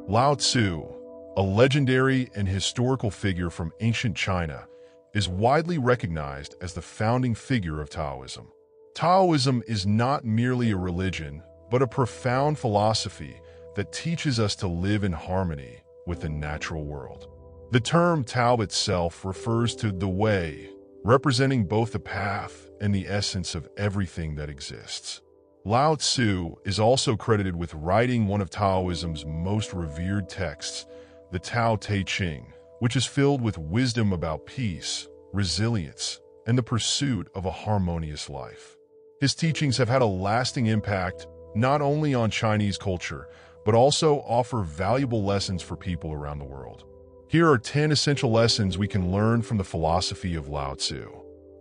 Lao Tzu, a legendary and historical figure from ancient China, is widely recognized as the founding figure of Taoism. Taoism is not merely a religion, but a profound philosophy that teaches us to live in harmony with the natural world. The term Tao itself refers to the way, representing both the path and the essence of everything that exists. Lao Tzu is also credited with writing one of Taoism's most revered texts, the Tao Te Ching, which is filled with wisdom about peace, resilience, and the pursuit of a harmonious life. His teachings have had a lasting impact not only on Chinese culture, but also offer valuable lessons for people around the world. Here are 10 essential lessons we can learn from the philosophy of Lao Tzu.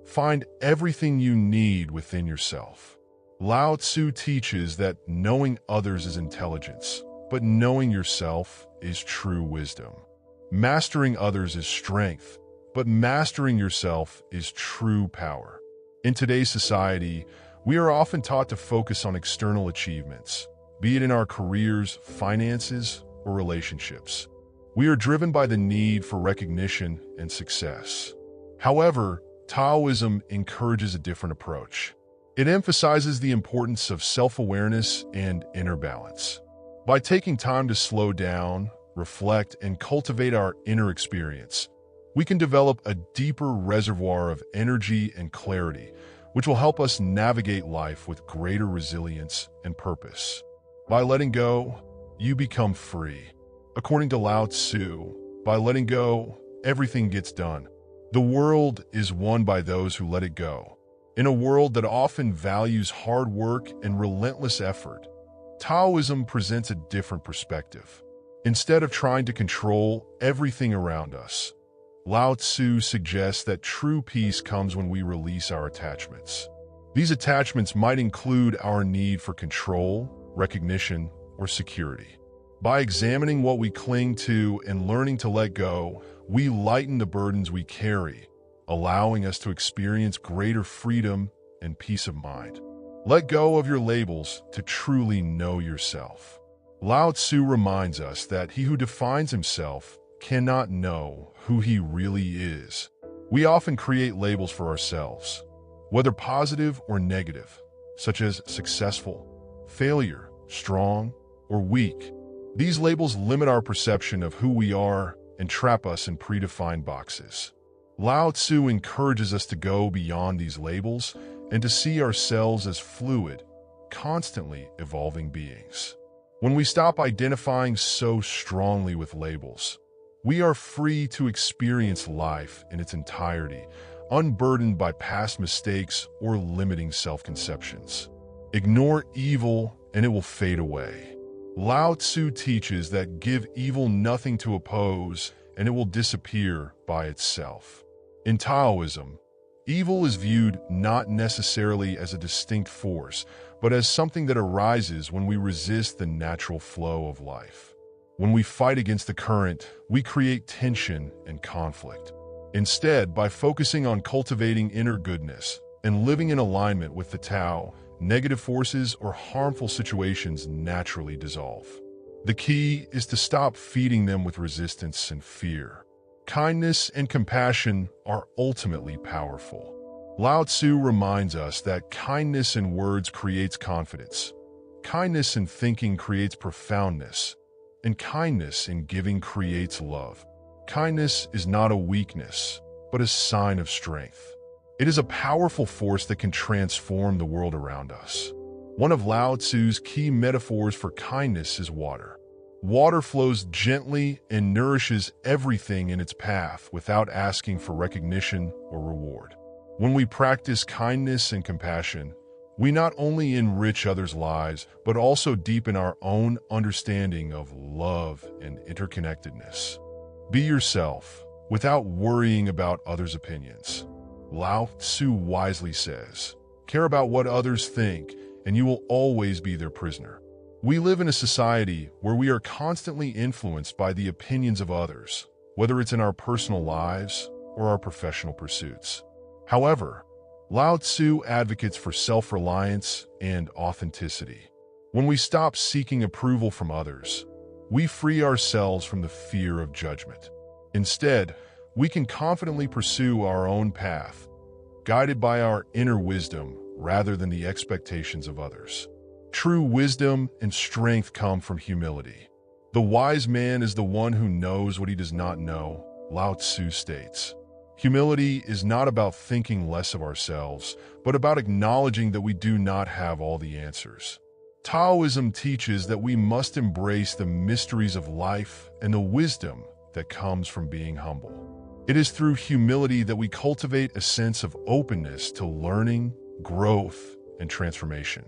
Find everything you need within yourself. Lao Tzu teaches that knowing others is intelligence, but knowing yourself is true wisdom. Mastering others is strength, but mastering yourself is true power. In today's society, we are often taught to focus on external achievements, be it in our careers, finances, or relationships. We are driven by the need for recognition and success. However, Taoism encourages a different approach. It emphasizes the importance of self-awareness and inner balance. By taking time to slow down, reflect, and cultivate our inner experience, we can develop a deeper reservoir of energy and clarity, which will help us navigate life with greater resilience and purpose. By letting go, you become free. According to Lao Tzu, by letting go, everything gets done. The world is won by those who let it go. In a world that often values hard work and relentless effort, Taoism presents a different perspective. Instead of trying to control everything around us, Lao Tzu suggests that true peace comes when we release our attachments. These attachments might include our need for control, recognition, or security. By examining what we cling to and learning to let go, we lighten the burdens we carry, allowing us to experience greater freedom and peace of mind. Let go of your labels to truly know yourself. Lao Tzu reminds us that he who defines himself cannot know who he really is. We often create labels for ourselves, whether positive or negative, such as successful, failure, strong, or weak. These labels limit our perception of who we are and trap us in predefined boxes. Lao Tzu encourages us to go beyond these labels and to see ourselves as fluid, constantly evolving beings. When we stop identifying so strongly with labels, we are free to experience life in its entirety, unburdened by past mistakes or limiting self-conceptions. Ignore evil and it will fade away. Lao Tzu teaches that give evil nothing to oppose and it will disappear by itself. In Taoism, evil is viewed not necessarily as a distinct force, but as something that arises when we resist the natural flow of life. When we fight against the current, we create tension and conflict. Instead, by focusing on cultivating inner goodness and living in alignment with the Tao, negative forces or harmful situations naturally dissolve. The key is to stop feeding them with resistance and fear. Kindness and compassion are ultimately powerful. Lao Tzu reminds us that kindness in words creates confidence, kindness in thinking creates profoundness, and kindness in giving creates love. Kindness is not a weakness, but a sign of strength. It is a powerful force that can transform the world around us. One of Lao Tzu's key metaphors for kindness is water. Water flows gently and nourishes everything in its path without asking for recognition or reward. When we practice kindness and compassion, we not only enrich others' lives, but also deepen our own understanding of love and interconnectedness. Be yourself without worrying about others' opinions. Lao Tzu wisely says, "Care about what others think, and you will always be their prisoner." We live in a society where we are constantly influenced by the opinions of others, whether it's in our personal lives or our professional pursuits. However, Lao Tzu advocates for self-reliance and authenticity. When we stop seeking approval from others, we free ourselves from the fear of judgment. Instead, we can confidently pursue our own path, guided by our inner wisdom rather than the expectations of others. True wisdom and strength come from humility. The wise man is the one who knows what he does not know, Lao Tzu states. Humility is not about thinking less of ourselves, but about acknowledging that we do not have all the answers. Taoism teaches that we must embrace the mysteries of life and the wisdom that comes from being humble. It is through humility that we cultivate a sense of openness to learning, growth, and transformation.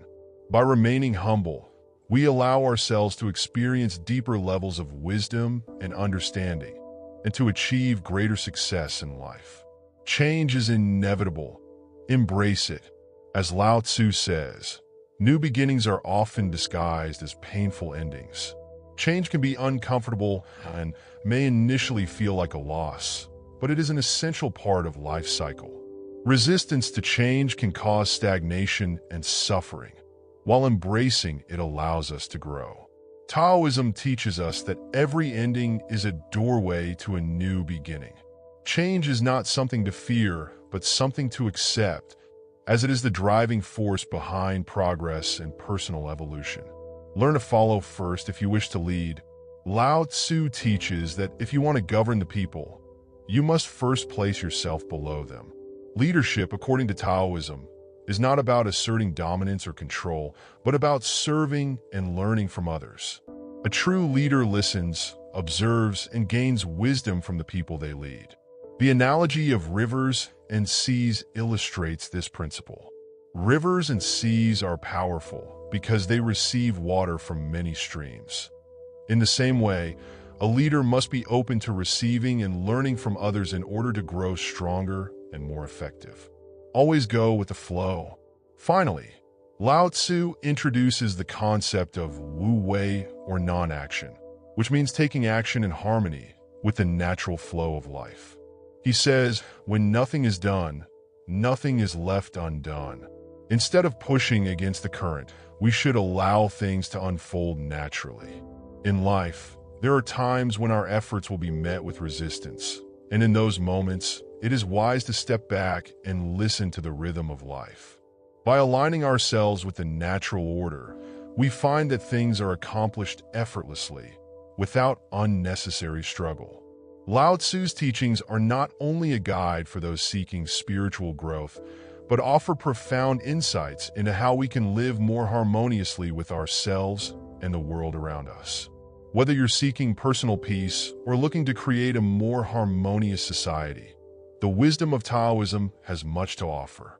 By remaining humble, we allow ourselves to experience deeper levels of wisdom and understanding, and to achieve greater success in life. Change is inevitable. Embrace it. As Lao Tzu says, new beginnings are often disguised as painful endings. Change can be uncomfortable and may initially feel like a loss, but it is an essential part of life's cycle. Resistance to change can cause stagnation and suffering, while embracing it allows us to grow. Taoism teaches us that every ending is a doorway to a new beginning. Change is not something to fear, but something to accept, as it is the driving force behind progress and personal evolution. Learn to follow first if you wish to lead. Lao Tzu teaches that if you want to govern the people, you must first place yourself below them. Leadership, according to Taoism, is not about asserting dominance or control, but about serving and learning from others. A true leader listens, observes, and gains wisdom from the people they lead. The analogy of rivers and seas illustrates this principle. Rivers and seas are powerful because they receive water from many streams. In the same way, a leader must be open to receiving and learning from others in order to grow stronger and more effective. Always go with the flow. Finally, Lao Tzu introduces the concept of wu wei or non-action, which means taking action in harmony with the natural flow of life. He says, when nothing is done, nothing is left undone. Instead of pushing against the current, we should allow things to unfold naturally. In life, there are times when our efforts will be met with resistance, and in those moments, it is wise to step back and listen to the rhythm of life. By aligning ourselves with the natural order, we find that things are accomplished effortlessly, without unnecessary struggle. Lao Tzu's teachings are not only a guide for those seeking spiritual growth, but offer profound insights into how we can live more harmoniously with ourselves and the world around us. Whether you're seeking personal peace or looking to create a more harmonious society, the wisdom of Taoism has much to offer.